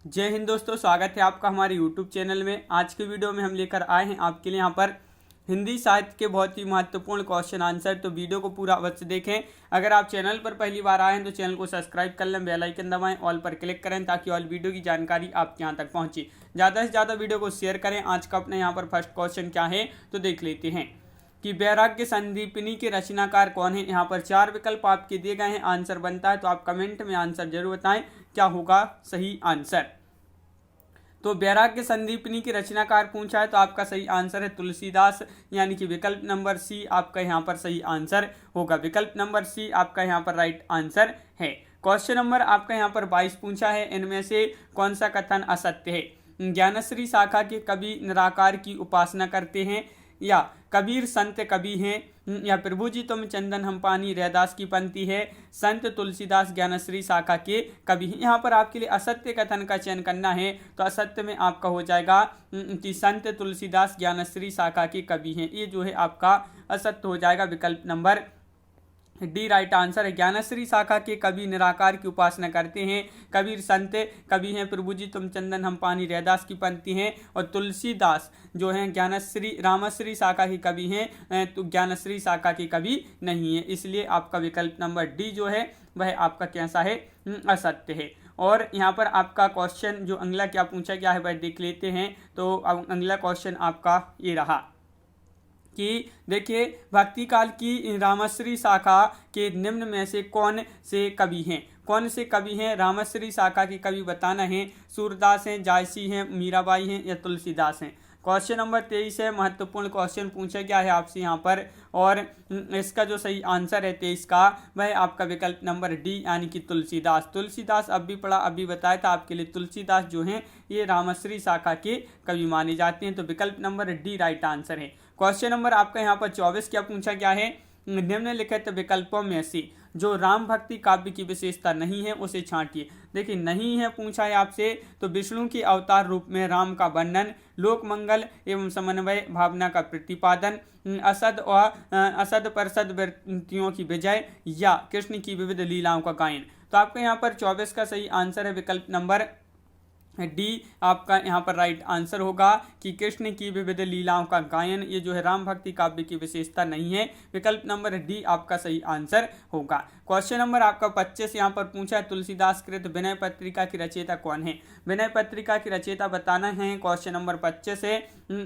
जय हिंद दोस्तों, स्वागत है आपका हमारे YouTube चैनल में। आज की वीडियो में हम लेकर आए हैं आपके लिए यहाँ पर हिंदी साहित्य के बहुत ही महत्वपूर्ण क्वेश्चन आंसर। तो वीडियो को पूरा अवश्य देखें। अगर आप चैनल पर पहली बार आए हैं तो चैनल को सब्सक्राइब कर लें, बेल आइकन दबाएं, ऑल पर क्लिक करें ताकि ऑल वीडियो की जानकारी आपके यहाँ तक पहुँचे। ज़्यादा से ज़्यादा वीडियो को शेयर करें। आज का अपने यहाँ पर फर्स्ट क्वेश्चन क्या है तो देख लेते हैं कि वैराग्य संदीपनी के रचनाकार कौन है। यहाँ पर 4 विकल्प आपके दिए गए हैं, आंसर बनता है तो आप कमेंट में आंसर जरूर बताएं क्या होगा सही आंसर। तो वैराग्य संदीपनी के रचनाकार पूछा है तो आपका सही आंसर है तुलसीदास, यानी कि विकल्प नंबर सी आपका यहाँ पर सही आंसर होगा। विकल्प नंबर सी आपका यहाँ पर राइट आंसर है। क्वेश्चन नंबर आपका यहाँ पर 22 पूछा है, इनमें से कौन सा कथन असत्य है। ज्ञानश्री शाखा के कवि निराकार की उपासना करते हैं, या कबीर संत कवि हैं, या प्रभु जी तुम चंदन हम पानी रैदास की पंक्ति है, संत तुलसीदास ज्ञानश्री शाखा के कवि हैं। यहाँ पर आपके लिए असत्य कथन का चयन करना है तो असत्य में आपका हो जाएगा कि संत तुलसीदास ज्ञानश्री शाखा के कवि हैं। ये जो है आपका असत्य हो जाएगा। विकल्प नंबर डी राइट आंसर है। ज्ञानश्री शाखा के कवि निराकार की उपासना करते हैं, कबीर संत कवि हैं, प्रभु जी तुम चंदन हम पानी रैदास की पंक्ति हैं, और तुलसीदास जो हैं ज्ञानश्री रामश्री शाखा के कवि हैं, तो ज्ञानश्री शाखा के कवि नहीं है। इसलिए आपका विकल्प नंबर डी जो है वह आपका कैसा है, असत्य है। और यहाँ पर आपका क्वेश्चन जो अगला क्या पूछा गया है वह देख लेते हैं। तो अगला क्वेश्चन आपका ये रहा कि देखिए भक्ति काल की रामश्री शाखा के निम्न में से कौन से कवि हैं। कौन से कवि हैं रामश्री शाखा के कवि बताना है। सूरदास हैं, जायसी हैं, मीराबाई हैं, या तुलसीदास हैं। क्वेश्चन नंबर 23 है, महत्वपूर्ण क्वेश्चन पूछा गया है आपसे यहाँ पर, और इसका जो सही आंसर है 23 का वह आपका विकल्प नंबर डी यानी कि तुलसीदास। तुलसीदास अब भी पढ़ा, अभी बताया था आपके लिए। तुलसीदास जो हैं ये रामश्री शाखा के कवि माने जाते हैं। तो विकल्प नंबर डी राइट आंसर है। क्वेश्चन नंबर आपका यहाँ पर 24 क्या पूछा गया है, निम्नलिखित विकल्पों में से जो राम भक्ति काव्य की विशेषता नहीं है उसे छांटिए। देखिए नहीं है पूछा है आपसे तो विष्णु के अवतार रूप में राम का वर्णन, लोक मंगल एवं समन्वय भावना का प्रतिपादन, असद परसद वृत्तियों की विजय, या कृष्ण की विविध लीलाओं का गायन। तो आपका यहाँ पर 24 का सही आंसर है विकल्प नंबर डी आपका यहाँ पर राइट आंसर होगा कि कृष्ण की विविध लीलाओं का गायन। ये जो है राम भक्ति काव्य की विशेषता नहीं है। विकल्प नंबर डी आपका सही आंसर होगा। क्वेश्चन नंबर आपका 25 यहाँ पर पूछा है, तुलसीदास कृत विनय पत्रिका की रचयिता कौन है। विनय पत्रिका की रचयिता बताना है। क्वेश्चन नंबर 25 है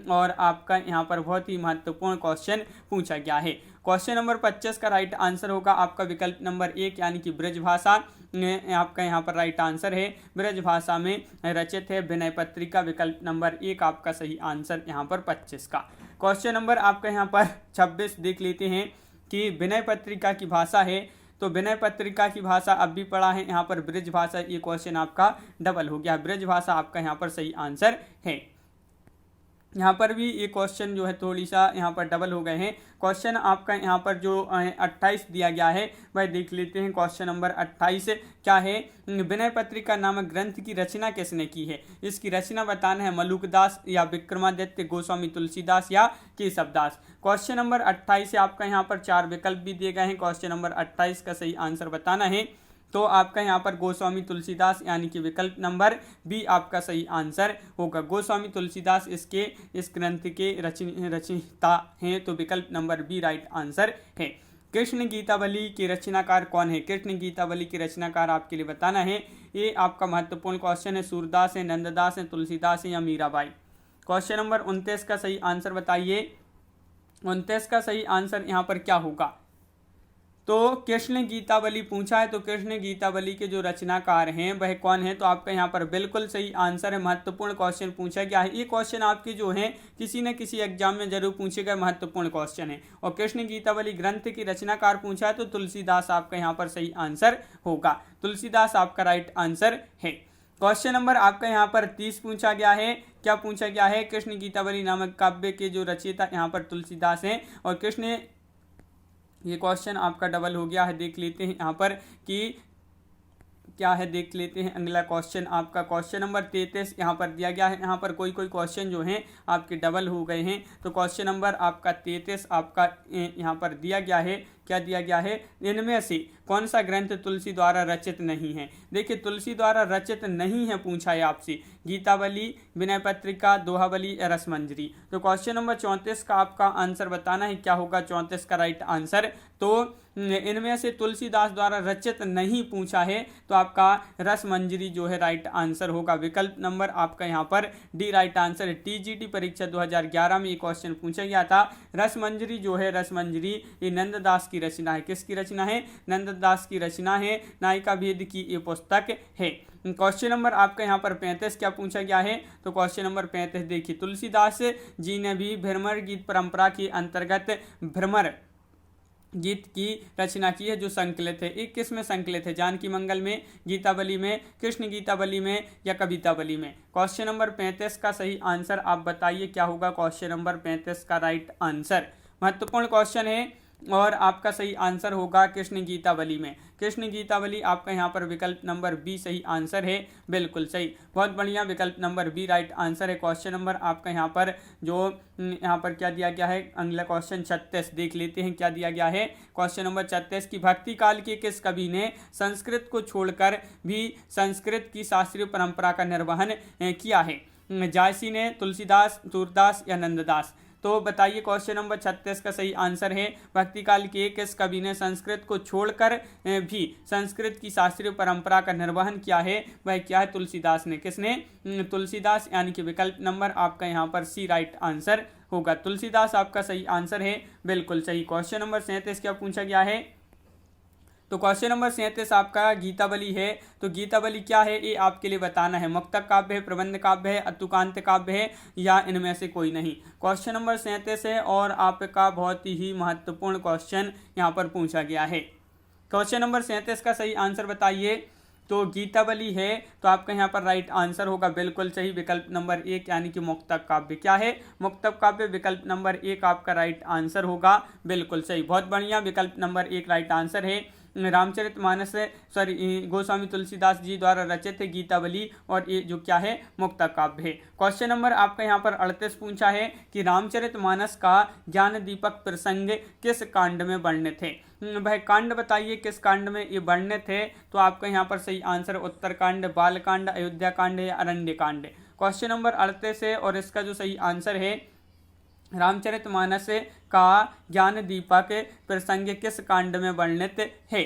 और आपका यहाँ पर बहुत ही महत्वपूर्ण क्वेश्चन पूछा गया है। क्वेश्चन नंबर 25 का राइट आंसर होगा आपका विकल्प नंबर 1 यानी कि ब्रजभाषा आपका यहाँ पर राइट आंसर है। ब्रजभाषा में रचित है विनय पत्रिका। विकल्प नंबर 1 आपका सही आंसर यहाँ पर 25 का। क्वेश्चन नंबर आपका यहाँ पर 26 देख लेते हैं कि विनय पत्रिका की भाषा है। तो विनय पत्रिका की भाषा अब भी पढ़ा है, यहाँ पर ब्रजभाषा। ये क्वेश्चन आपका डबल हो गया। ब्रजभाषा आपका यहाँ पर सही आंसर है। यहाँ पर भी ये क्वेश्चन जो है थोड़ी सा यहाँ पर डबल हो गए हैं। क्वेश्चन आपका यहाँ पर जो 28 दिया गया है वह देख लेते हैं। क्वेश्चन नंबर 28 क्या है, विनय पत्रिका नामक ग्रंथ की रचना किसने की है। इसकी रचना बताना है मलुकदास, या विक्रमादित्य, गोस्वामी तुलसीदास, या केशवदास। क्वेश्चन नंबर 28 से आपका यहाँ पर 4 विकल्प भी दिए गए हैं। क्वेश्चन नंबर 28 का सही आंसर बताना है तो आपका यहाँ पर गोस्वामी तुलसीदास यानी कि विकल्प नंबर बी आपका सही आंसर होगा। गोस्वामी तुलसीदास इस ग्रंथ के रचयिता हैं। तो विकल्प नंबर बी राइट आंसर है। कृष्ण गीतावली के रचनाकार कौन है। कृष्ण गीतावली के रचनाकार आपके लिए बताना है। ये आपका महत्वपूर्ण क्वेश्चन है। सूरदास है, नंददास है, तुलसीदास है, या मीराबाई। क्वेश्चन नंबर 29 का सही आंसर बताइए। 29 का सही आंसर यहाँ पर क्या होगा, तो कृष्ण गीतावली पूछा है। तो कृष्ण गीतावली के जो रचनाकार हैं वह कौन है। तो आपका यहाँ पर बिल्कुल सही आंसर है। महत्वपूर्ण क्वेश्चन पूछा गया है। ये क्वेश्चन आपके जो हैं किसी न किसी एग्जाम में जरूर पूछे गए महत्वपूर्ण क्वेश्चन है। और कृष्ण गीतावली ग्रंथ की रचनाकार पूछा है तो तुलसीदास आपका यहाँ पर सही आंसर होगा। तुलसीदास आपका राइट आंसर है। क्वेश्चन नंबर आपका यहाँ पर 30 पूछा गया है। क्या पूछा गया है, कृष्ण गीतावली नामक काव्य के जो रचयिता यहाँ पर तुलसीदास हैं, और कृष्ण ये क्वेश्चन आपका डबल हो गया है। देख लेते हैं यहाँ पर कि क्या है देख लेते हैं। अगला क्वेश्चन आपका क्वेश्चन नंबर 33 यहाँ पर दिया गया है। यहाँ पर कोई क्वेश्चन जो हैं आपके डबल हो गए हैं। तो क्वेश्चन नंबर आपका 33 आपका यहाँ पर दिया गया है। क्या दिया गया है, इनमें से कौन सा ग्रंथ तुलसी द्वारा रचित नहीं है। देखिए तुलसी द्वारा रचित नहीं है पूछा है आपसे, गीतावली, विनय पत्रिका, दोहावली या रसमंजरी। तो क्वेश्चन नंबर 34 का आपका आंसर बताना है, क्या होगा 34 का राइट आंसर। तो इनमें से तुलसीदास द्वारा रचित नहीं पूछा है, तो आपका रसमंजरी जो है राइट आंसर होगा। विकल्प नंबर आपका यहाँ पर डी राइट आंसर है। टीजीटी परीक्षा 2011 में ये क्वेश्चन पूछा गया था। रसमंजरी जो है, रसमंजरी ये नंददास की रचना है। किसकी रचना है, नंददास की रचना है। नायिका भेद की ये पुस्तक है। क्वेश्चन नंबर आपका यहाँ पर 35 क्या पूछा गया है, तो क्वेश्चन नंबर 35 देखिए, तुलसीदास जी ने भी भ्रमर गीत परंपरा के अंतर्गत भ्रमर गीत की रचना की है, जो संकलित है। एक किस में संकलित है, जानकी मंगल में, गीतावली में, कृष्ण गीतावली में या कवितावली में। क्वेश्चन नंबर 35 का सही आंसर आप बताइए क्या होगा। क्वेश्चन नंबर 35 का राइट आंसर, महत्वपूर्ण क्वेश्चन है और आपका सही आंसर होगा कृष्ण गीतावली में। कृष्ण गीतावली आपका यहाँ पर विकल्प नंबर बी सही आंसर है, बिल्कुल सही, बहुत बढ़िया, विकल्प नंबर बी राइट आंसर है। क्वेश्चन नंबर आपका यहाँ पर जो यहाँ पर क्या दिया गया है, अगला क्वेश्चन 36 देख लेते हैं क्या दिया गया है। क्वेश्चन नंबर 36 की भक्ति काल के किस कवि ने संस्कृत को छोड़कर भी संस्कृत की शास्त्रीय परंपरा का निर्वहन किया है। जायसी ने, तुलसीदास, सूरदास या नंददास। तो बताइए क्वेश्चन नंबर 36 का सही आंसर है, भक्ति काल के किस कवि ने संस्कृत को छोड़कर भी संस्कृत की शास्त्रीय परंपरा का निर्वहन किया है, वह क्या है, तुलसीदास ने। किसने, तुलसीदास, यानी कि विकल्प नंबर आपका यहाँ पर सी राइट आंसर होगा। तुलसीदास आपका सही आंसर है, बिल्कुल सही। क्वेश्चन नंबर 37 क्या पूछा गया है, तो क्वेश्चन नंबर 37 आपका गीतावली है। तो गीतावली क्या है ये आपके लिए बताना है, मुक्तक काव्य है, प्रबंध काव्य है, अतुकांत काव्य है या इनमें से कोई नहीं। क्वेश्चन नंबर 37 है और आपका बहुत ही महत्वपूर्ण क्वेश्चन यहाँ पर पूछा गया है। क्वेश्चन नंबर 37 का सही आंसर बताइए। तो गीतावली है, तो आपका यहाँ पर राइट आंसर होगा, बिल्कुल सही, विकल्प नंबर 1 यानी कि मुक्तक काव्य। क्या है, मुक्तक काव्य, विकल्प नंबर 1 आपका राइट आंसर होगा, बिल्कुल सही, बहुत बढ़िया, विकल्प नंबर 1 राइट आंसर है। रामचरितमानस गोस्वामी तुलसीदास जी द्वारा रचित है गीतावली, और ये जो क्या है, मुक्तक काव्य है। क्वेश्चन नंबर आपका यहाँ पर 38 पूछा है कि रामचरितमानस का ज्ञान दीपक प्रसंग किस कांड में वर्णित है। भाई कांड बताइए किस कांड में ये वर्णित है। तो आपका यहाँ पर सही आंसर उत्तरकांड, बालकांड, अयोध्या कांड या अरण्य कांड। क्वेश्चन नंबर 38 है और इसका जो सही आंसर है, रामचरितमानस का ज्ञान दीपक प्रसंग किस कांड में वर्णित है।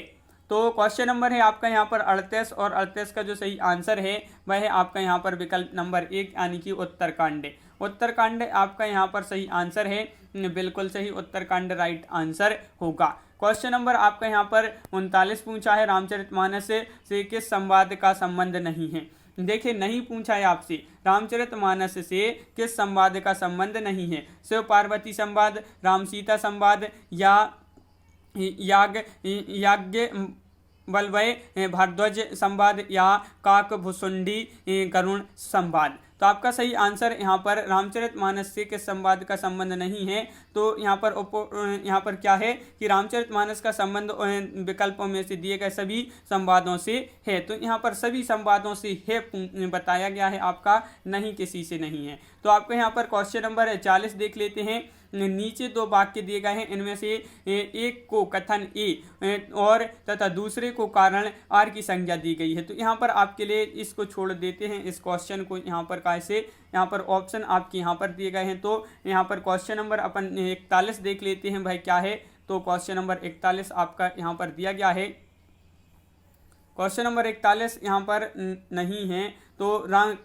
तो क्वेश्चन नंबर है आपका यहाँ पर 38 और 38 का जो सही आंसर है वह है आपका यहाँ पर विकल्प नंबर 1 यानी कि उत्तरकांड। उत्तरकांड आपका यहाँ पर सही आंसर है, बिल्कुल सही, उत्तरकांड राइट आंसर होगा। क्वेश्चन नंबर आपका यहाँ पर 39 पूछा है, रामचरितमानस से किस संवाद का संबंध नहीं है। देखिए नहीं पूछा है आपसे, रामचरितमानस से किस संवाद का संबंध नहीं है। शिव पार्वती संवाद, राम सीता संवाद या याज्ञ वल्लभ भारद्वाज संवाद या काकभुसुंडी गरुण संवाद। तो आपका सही आंसर यहाँ पर रामचरितमानस से किस संवाद का संबंध नहीं है। तो यहाँ पर क्या है कि रामचरितमानस का संबंध विकल्पों में से दिए गए सभी संवादों से है। तो यहाँ पर सभी संवादों से है बताया गया है, आपका नहीं किसी से नहीं है। तो आपको यहाँ पर क्वेश्चन नंबर 40 देख लेते हैं। नीचे दो वाक्य दिए गए हैं, इनमें से एक को कथन ए और तथा दूसरे को कारण आर की संज्ञा दी गई है। तो यहाँ पर आपके लिए इसको छोड़ देते हैं, इस क्वेश्चन को यहाँ पर कैसे, यहाँ पर ऑप्शन आपके यहाँ पर दिए गए हैं। तो यहाँ पर क्वेश्चन नंबर अपन 41 देख लेते हैं, भाई क्या है। तो क्वेश्चन नंबर 41 आपका यहाँ पर दिया गया है। क्वेश्चन नंबर 41 यहाँ पर नहीं है। तो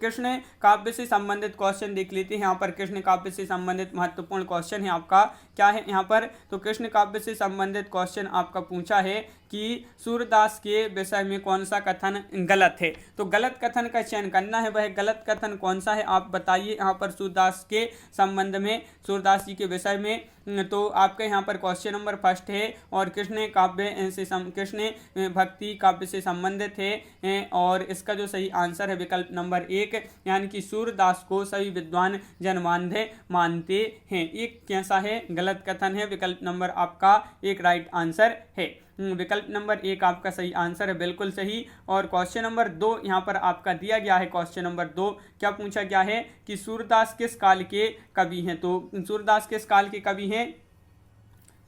कृष्ण काव्य से संबंधित क्वेश्चन देख लेते हैं। यहाँ पर कृष्ण काव्य से संबंधित महत्वपूर्ण क्वेश्चन है आपका, क्या है यहाँ पर। तो कृष्ण काव्य से संबंधित क्वेश्चन आपका पूछा है कि सूरदास के विषय में कौन सा कथन गलत है। तो गलत कथन का चयन करना है, वह गलत कथन कौन सा है आप बताइए यहाँ पर सूरदास के संबंध में, सूरदास जी के विषय में। तो आपका यहाँ पर क्वेश्चन नंबर 1 है और कृष्ण काव्य से कृष्ण भक्ति काव्य से संबंधित है और इसका जो सही आंसर है विकल्प विकल्प नंबर 1 यानी कि सूरदास को सभी विद्वान जनमानधे मानते हैं। एक कैसा है, गलत कथन है। विकल्प नंबर आपका 1 राइट आंसर है। विकल्प नंबर 1 आपका सही आंसर है, बिल्कुल सही। और क्वेश्चन नंबर 2 यहाँ पर आपका दिया गया है। क्वेश्चन नंबर 2 क्या पूछा गया है कि सूरदास किस काल के कवि हैं। तो सूरदास किस काल के कवि हैं।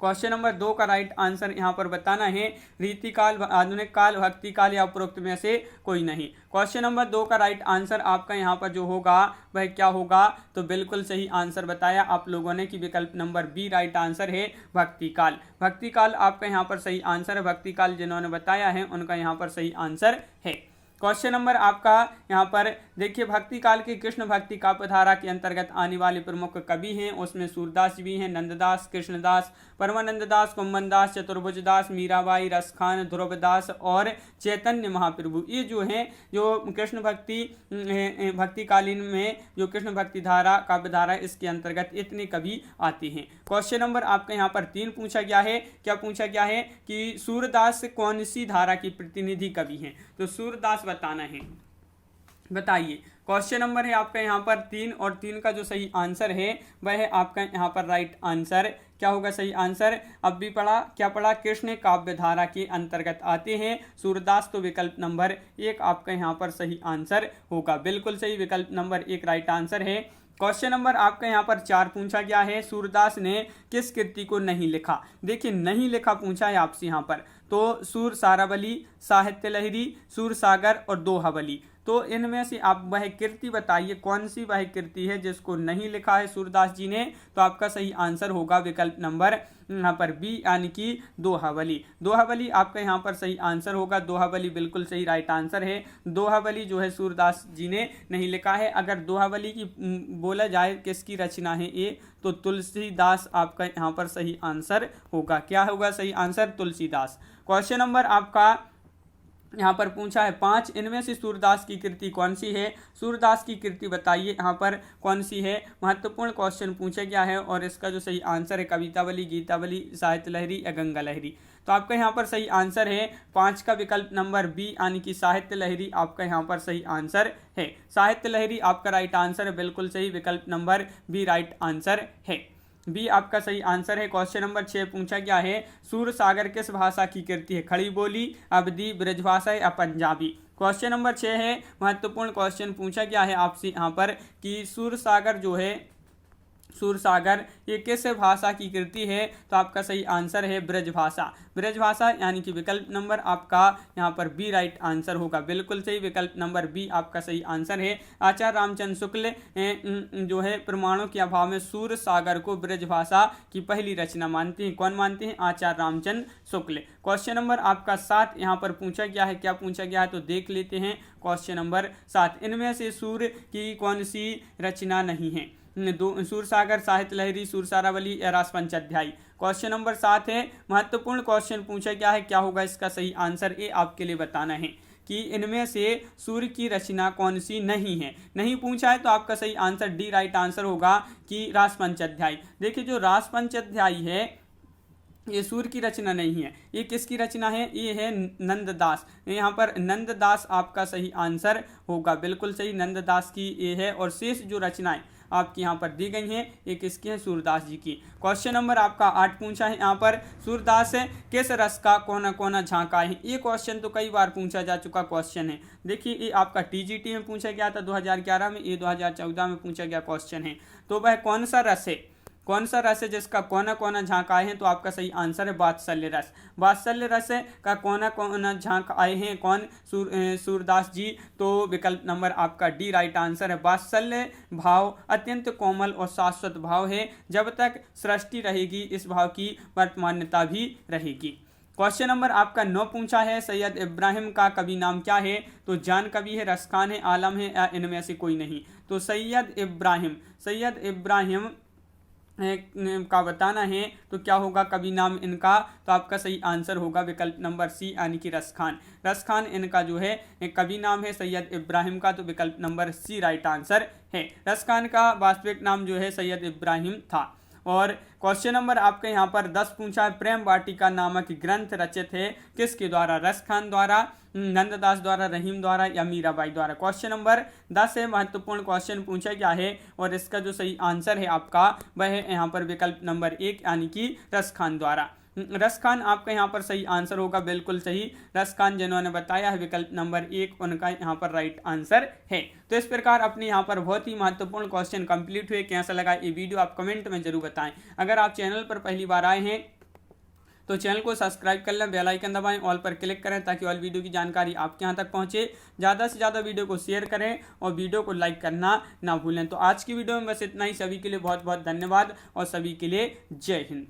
क्वेश्चन नंबर 2 का राइट आंसर यहाँ पर बताना है रीतिकाल, आधुनिक काल, भक्ति काल या उपरोक्त में से कोई नहीं। क्वेश्चन नंबर 2 का राइट आंसर आपका यहाँ पर जो होगा वह क्या होगा, तो बिल्कुल सही आंसर बताया आप लोगों ने कि विकल्प नंबर बी राइट आंसर है भक्ति काल। भक्ति काल आपका यहाँ पर सही आंसर है। भक्ति काल जिन्होंने बताया है उनका यहाँ पर सही आंसर है। क्वेश्चन नंबर आपका यहाँ पर देखिए, भक्ति काल के कृष्ण भक्ति काव्यधारा के अंतर्गत आने वाले प्रमुख कवि हैं, उसमें सूरदास भी हैं, नंददास, कृष्णदास, परमानंद दास, कुंभन दास, चतुर्भुज दास, मीराबाई, रसखान, ध्रुवदास और चैतन्य महाप्रभु। ये जो हैं जो कृष्ण भक्ति कालीन में जो कृष्ण भक्ति धारा काव्यधारा इसके अंतर्गत इतने कवि आते हैं। क्वेश्चन नंबर आपका यहाँ पर 3 पूछा गया है। क्या पूछा गया है कि सूरदास कौन सी धारा की प्रतिनिधि कवि हैं, तो सूरदास बताना है, बताइए। क्वेश्चन नंबर है आपका यहाँ पर 3 और 3 का जो सही आंसर है वह है आपका यहाँ पर राइट आंसर। क्या होगा सही आंसर, अब भी पढ़ा, क्या पढ़ा, कृष्ण काव्य धारा के अंतर्गत आते हैं सूरदास, तो विकल्प नंबर 1 आपका यहाँ पर सही आंसर होगा, बिल्कुल सही। विकल्प नंबर 1 राइट आंसर है। क्वेश्चन नंबर आपका यहाँ पर 4 पूछा गया है, सूरदास ने किस कृति को नहीं लिखा। देखिए नहीं लिखा पूछा है आपसे यहाँ पर, तो सूर सारावली, साहित्य लहरी, सूर सागर और दोहावली। तो इनमें से आप वह कृति बताइए, कौन सी वह कृति है जिसको नहीं लिखा है सूरदास जी ने, तो आपका सही आंसर होगा विकल्प नंबर यहाँ पर बी यानी कि दोहावली। दोहावली आपका यहाँ पर सही आंसर होगा। दोहावली बिल्कुल सही राइट आंसर है। दोहावली जो है सूरदास जी ने नहीं लिखा है। अगर दोहावली की बोला जाए किसकी रचना है ये, तो तुलसीदास आपका यहाँ पर सही आंसर होगा। क्या होगा सही आंसर, तुलसीदास। क्वेश्चन नंबर आपका यहाँ पर पूछा है 5, इनमें से सूरदास की कृति कौन सी है। सूरदास की कृति बताइए यहाँ पर कौन सी है। महत्वपूर्ण क्वेश्चन पूछा गया है और इसका जो सही आंसर है कवितावली, गीतावली, साहित्य लहरी या गंगा लहरी। तो आपका यहाँ पर सही आंसर है 5 का विकल्प नंबर बी यानी कि साहित्य लहरी आपका यहाँ पर सही आंसर है। साहित्य लहरी आपका राइट आंसर है, बिल्कुल सही। विकल्प नंबर बी राइट आंसर है, बी आपका सही आंसर है। क्वेश्चन नंबर 6 पूछा गया है, सूर सागर किस भाषा की कृति है। खड़ी बोली, अवधी, ब्रजभाषा या पंजाबी। क्वेश्चन नंबर 6 है, महत्वपूर्ण क्वेश्चन पूछा गया है आपसे यहाँ पर कि सूर सागर जो है, सूरसागर ये किस भाषा की कृति है, तो आपका सही आंसर है ब्रजभाषा। ब्रजभाषा यानी कि विकल्प नंबर आपका यहाँ पर बी राइट आंसर होगा, बिल्कुल सही। विकल्प नंबर बी आपका सही आंसर है। आचार्य रामचंद्र शुक्ल जो है प्रमाणों के अभाव में सूरसागर को ब्रजभाषा की पहली रचना मानते हैं। कौन मानते हैं, आचार्य रामचंद्र शुक्ल। क्वेश्चन नंबर आपका 7 यहाँ पर पूछा गया है। क्या पूछा गया है तो देख लेते हैं। क्वेश्चन नंबर 7, इनमें से सूर की कौन सी रचना नहीं है। सूरसागर, साहित्य लहरी, सूरसारावली या रास पंचाध्यायी। क्वेश्चन नंबर 7 है, महत्वपूर्ण क्वेश्चन पूछा गया है। क्या होगा इसका सही आंसर, ये आपके लिए बताना है कि इनमें से सूर्य की रचना कौन सी नहीं है। नहीं पूछा है तो आपका सही आंसर डी राइट आंसर होगा कि रास पंचाध्यायी। देखिए जो रास पंचाध्यायी है ये सूर्य की रचना नहीं है, ये किसकी रचना है, ये है नंददास। यहाँ पर नंददास आपका सही आंसर होगा, बिल्कुल सही। नंददास की ये है और शेष जो रचनाएं आपकी यहाँ पर दी गई हैं ये किसकी हैं, सूरदास जी की। क्वेश्चन नंबर आपका 8 पूछा है यहाँ पर, सूरदास किस रस का कोना कोना झांका है। ये क्वेश्चन तो कई बार पूछा जा चुका क्वेश्चन है। देखिए ये आपका टीजीटी में पूछा गया था 2011 में, ये 2014 में पूछा गया क्वेश्चन है। तो वह कौन सा रस है, कौन सा रस है जिसका कोना कोना झांक आए हैं, तो आपका सही आंसर है वात्सल्य रस। वात्सल्य रस का कोना कोना झांक आए हैं कौन, सूरदास जी। तो विकल्प नंबर आपका डी राइट आंसर है। वात्सल्य भाव अत्यंत कोमल और शाश्वत भाव है, जब तक सृष्टि रहेगी इस भाव की वर्तमानता भी रहेगी। क्वेश्चन नंबर आपका 9 पूछा है, सैयद इब्राहिम का कवि नाम क्या है। तो जान कवि है, रसखान है, आलम है या इनमें से कोई नहीं। तो सैयद इब्राहिम का बताना है तो क्या होगा कवि नाम इनका, तो आपका सही आंसर होगा विकल्प नंबर सी यानी कि रसखान। रसखान इनका जो है कवि नाम है सैयद इब्राहिम का, तो विकल्प नंबर सी राइट आंसर है। रसखान का वास्तविक नाम जो है सैयद इब्राहिम था। और क्वेश्चन नंबर आपके यहाँ पर 10 पूछा है, प्रेम वाटिका नामक ग्रंथ रचित है किसके द्वारा? रसखान द्वारा, नंददास द्वारा, रहीम द्वारा या मीराबाई द्वारा। क्वेश्चन नंबर 10 है, महत्वपूर्ण क्वेश्चन पूछा गया है और इसका जो सही आंसर है आपका वह है यहाँ पर विकल्प नंबर 1 यानी कि रसखान द्वारा। रसखान आपका यहाँ पर सही आंसर होगा, बिल्कुल सही। रसखान जिन्होंने बताया है विकल्प नंबर 1 उनका यहाँ पर राइट आंसर है। तो इस प्रकार अपने यहाँ पर बहुत ही महत्वपूर्ण क्वेश्चन कंप्लीट हुए। कैसा लगा ये वीडियो आप कमेंट में जरूर बताएं। अगर आप चैनल पर पहली बार आए हैं तो चैनल को सब्सक्राइब कर लें, बेल आइकन दबाएं, ऑल पर क्लिक करें ताकि ऑल वीडियो की जानकारी आपके यहाँ तक पहुँचे। ज़्यादा से ज़्यादा वीडियो को शेयर करें और वीडियो को लाइक करना ना भूलें। तो आज की वीडियो में बस इतना ही। सभी के लिए बहुत बहुत धन्यवाद और सभी के लिए जय हिंद।